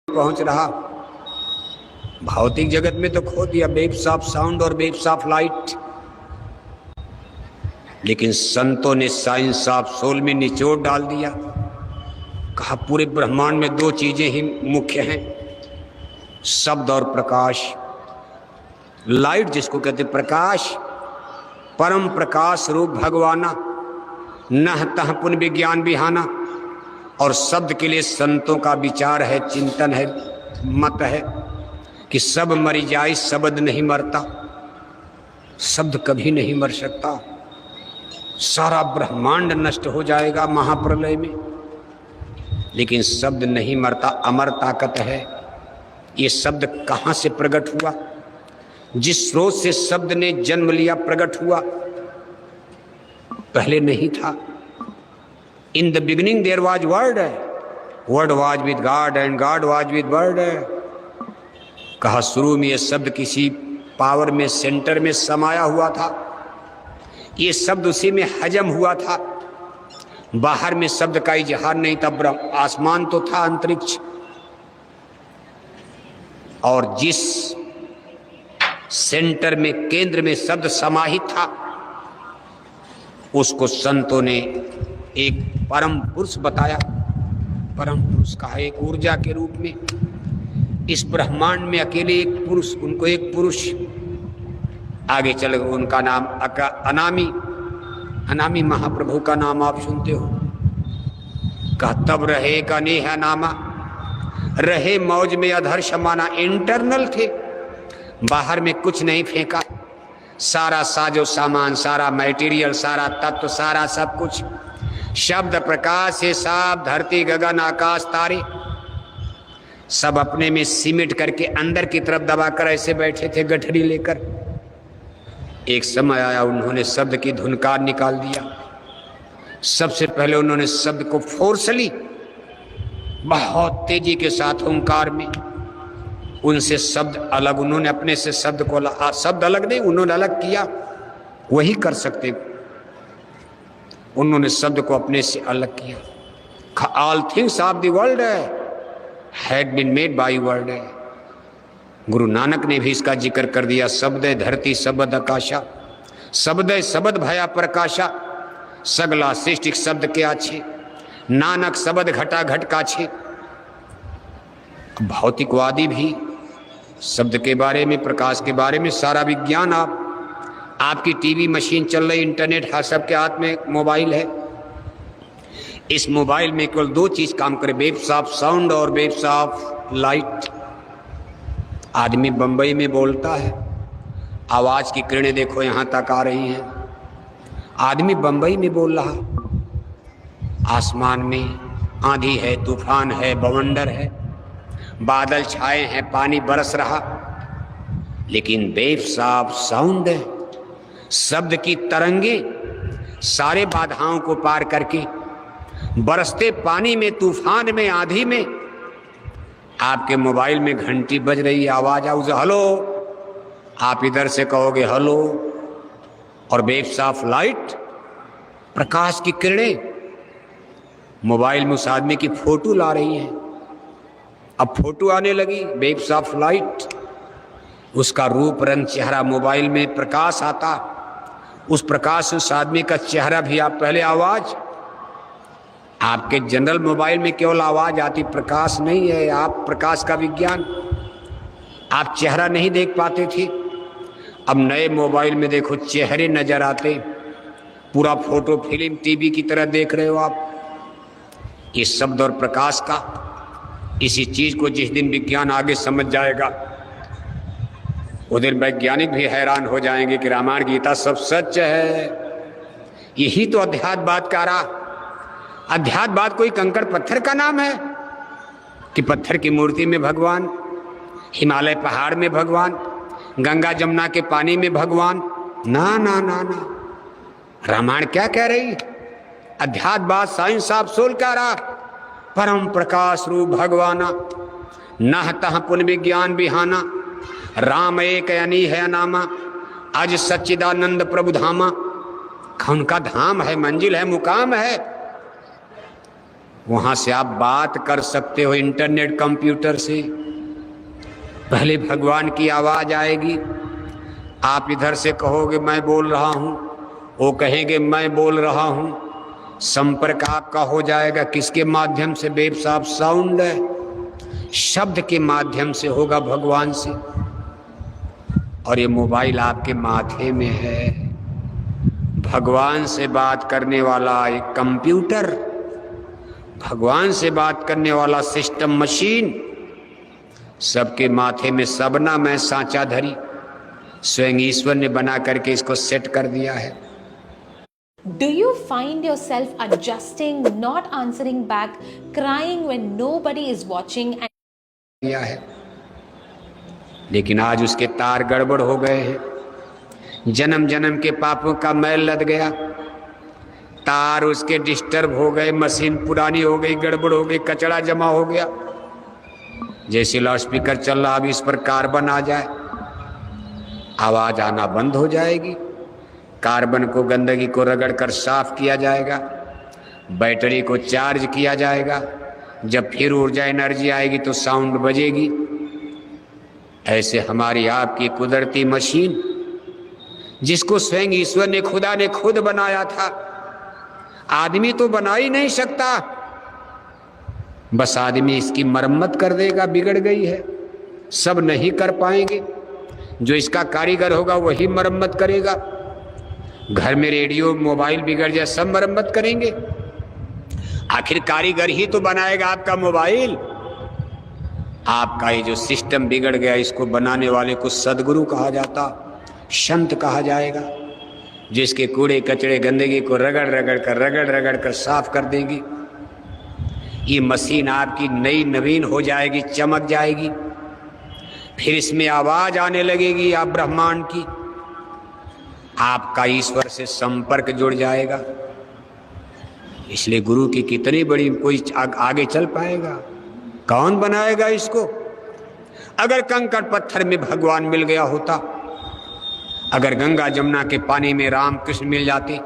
पहुंच रहा। भौतिक जगत में तो खो दिया वेव्स ऑफ साउंड और वेव्स ऑफ लाइट, लेकिन संतों ने साइंस ऑफ सोल में निचोड़ डाल दिया। कहा पूरे ब्रह्मांड में दो चीजें ही मुख्य हैं, शब्द और प्रकाश। लाइट जिसको कहते प्रकाश, परम प्रकाश रूप भगवाना, नह तह पुन विज्ञान बिहाना। और शब्द के लिए संतों का विचार है, चिंतन है, मत है कि सब मरी जाए, शब्द नहीं मरता। शब्द कभी नहीं मर सकता। सारा ब्रह्मांड नष्ट हो जाएगा महाप्रलय में, लेकिन शब्द नहीं मरता, अमर ताकत है। ये शब्द कहाँ से प्रकट हुआ? जिस स्रोत से शब्द ने जन्म लिया, प्रकट हुआ, पहले नहीं था। In the beginning there was word, word was with God and God was with word. कहा शुरू में ये शब्द किसी पावर में, सेंटर में समाया हुआ था। ये शब्द उसी में हजम हुआ था। बाहर में शब्द का इजहार नहीं था। आसमान तो था, अंतरिक्ष, और जिस सेंटर में, केंद्र में शब्द समाहित था, उसको संतों ने एक परम पुरुष बताया। परम पुरुष कहा एक ऊर्जा के रूप में। इस ब्रह्मांड में अकेले एक पुरुष, उनको एक पुरुष आगे चल गए। उनका नाम अनामी। अनामी महाप्रभु का नाम आप सुनते हो। कहा तब रहे का नेह नामा, रहे मौज में अधर शमाना। इंटरनल थे, बाहर में कुछ नहीं फेंका। सारा साजो सामान, सारा मटेरियल, सारा तत्व, सारा सब कुछ, शब्द प्रकाश हिसाब, धरती गगन आकाश तारे, सब अपने में सिमट करके अंदर की तरफ दबाकर ऐसे बैठे थे गठरी लेकर। एक समय आया, उन्होंने शब्द की धुनकार निकाल दिया। सबसे पहले उन्होंने शब्द को फोर्सली, बहुत तेजी के साथ ओंकार में, उनसे शब्द अलग, उन्होंने अपने से शब्द को, शब्द अलग नहीं, उन्होंने अलग किया। वही कर सकते, उन्होंने शब्द को अपने से अलग किया। All things of the world had been made by word. Guru Nanak ने भी इसका जिक्र कर दिया। शब्द धरती शब्द आकाशा, शब्द शब्द भया प्रकाशा, सगला सृष्टि शब्द के आछे, नानक शब्द घटा घट काछे। भौतिकवादी भी शब्द के बारे में, प्रकाश के बारे में सारा विज्ञान, आपकी टीवी मशीन चल रही, इंटरनेट है, सबके हाथ में मोबाइल है। इस मोबाइल में केवल दो चीज काम करे, वेव्स ऑफ साउंड और वेव्स ऑफ लाइट। आदमी बंबई में बोलता है, आवाज की किरणें देखो यहां तक आ रही हैं। आदमी बंबई में बोल रहा, आसमान में आंधी है, तूफान है, बवंडर है, बादल छाए हैं, पानी बरस रहा, लेकिन वेव्स ऑफ साउंड है। शब्द की तरंगे सारे बाधाओं को पार करके, बरसते पानी में, तूफान में, आंधी में, आपके मोबाइल में घंटी बज रही है, आवाज आउज हेलो, आप इधर से कहोगे हेलो, और वेव्स ऑफ लाइट, प्रकाश की किरणें मोबाइल में उस आदमी की फोटो ला रही हैं। अब फोटो आने लगी, वेव्स ऑफ लाइट, उसका रूप रंग चेहरा मोबाइल में प्रकाश आता, उस प्रकाश उस आदमी का चेहरा भी। आप पहले आवाज, आपके जनरल मोबाइल में केवल आवाज आती, प्रकाश नहीं है। आप प्रकाश का विज्ञान, आप चेहरा नहीं देख पाते थे। अब नए मोबाइल में देखो चेहरे नजर आते, पूरा फोटो फिल्म टीवी की तरह देख रहे हो आप। ये शब्द और प्रकाश का, इसी चीज को जिस दिन विज्ञान आगे समझ जाएगा, उस दिन वैज्ञानिक भी हैरान हो जाएंगे कि रामायण गीता सब सच है। यही तो अध्यात्मवाद का रहा। अध्यात्मवाद कोई कंकड़ पत्थर का नाम है कि पत्थर की मूर्ति में भगवान, हिमालय पहाड़ में भगवान, गंगा जमुना के पानी में भगवान? ना ना ना ना, रामायण क्या कह रही? अध्यात्मवाद साइंस ऑफ सोल का रहा। परम प्रकाश रूप भगवाना, नह तह पुन विज्ञान बिहाना, राम एक अनी है नामा, अज सच्चिदानंद प्रभु धामा। उनका धाम है, मंजिल है, मुकाम है। वहां से आप बात कर सकते हो इंटरनेट कंप्यूटर से। पहले भगवान की आवाज आएगी, आप इधर से कहोगे मैं बोल रहा हूं, वो कहेंगे मैं बोल रहा हूं, संपर्क आपका हो जाएगा। किसके माध्यम से? बेब साहब साउंड है, शब्द के माध्यम से होगा भगवान से। और ये मोबाइल आपके माथे में है, भगवान से बात करने वाला एक कंप्यूटर, भगवान से बात करने वाला सिस्टम मशीन, सबके माथे में सबना मैं सांचा धरी, स्वयं ईश्वर ने बना करके इसको सेट कर दिया है। Do you find yourself adjusting, not answering back, crying when nobody is watching? दिया है, लेकिन आज उसके तार गड़बड़ हो गए हैं, जन्म जन्म के पापों का मैल लद गया, तार उसके डिस्टर्ब हो गए, मशीन पुरानी हो गई, गड़बड़ हो गई, कचरा जमा हो गया। जैसे लाउड स्पीकर चल रहा, अब इस पर कार्बन आ जाए, आवाज आना बंद हो जाएगी। कार्बन को, गंदगी को रगड़ कर साफ किया जाएगा, बैटरी को चार्ज किया जाएगा, जब फिर ऊर्जा एनर्जी आएगी तो साउंड बजेगी। ऐसे हमारी आपकी कुदरती मशीन, जिसको स्वयं ईश्वर ने, खुदा ने खुद बनाया था, आदमी तो बना ही नहीं सकता, बस आदमी इसकी मरम्मत कर देगा। बिगड़ गई है, सब नहीं कर पाएंगे, जो इसका कारीगर होगा वही मरम्मत करेगा। घर में रेडियो मोबाइल बिगड़ जाए, सब मरम्मत करेंगे, आखिर कारीगर ही तो बनाएगा आपका मोबाइल। आपका ये जो सिस्टम बिगड़ गया, इसको बनाने वाले को सदगुरु कहा जाता, संत कहा जाएगा, जिसके कूड़े कचड़े गंदगी को रगड़ रगड़ कर साफ कर देंगी। ये मशीन आपकी नई नवीन हो जाएगी, चमक जाएगी, फिर इसमें आवाज आने लगेगी आप ब्रह्मांड की, आपका ईश्वर से संपर्क जुड़ जाएगा। इसलिए गुरु की कितनी बड़ी, कोई आगे चल पाएगा? कौन बनाएगा इसको? अगर कंकड़ पत्थर में भगवान मिल गया होता, अगर गंगा जमुना के पानी में राम कृष्ण मिल जाते,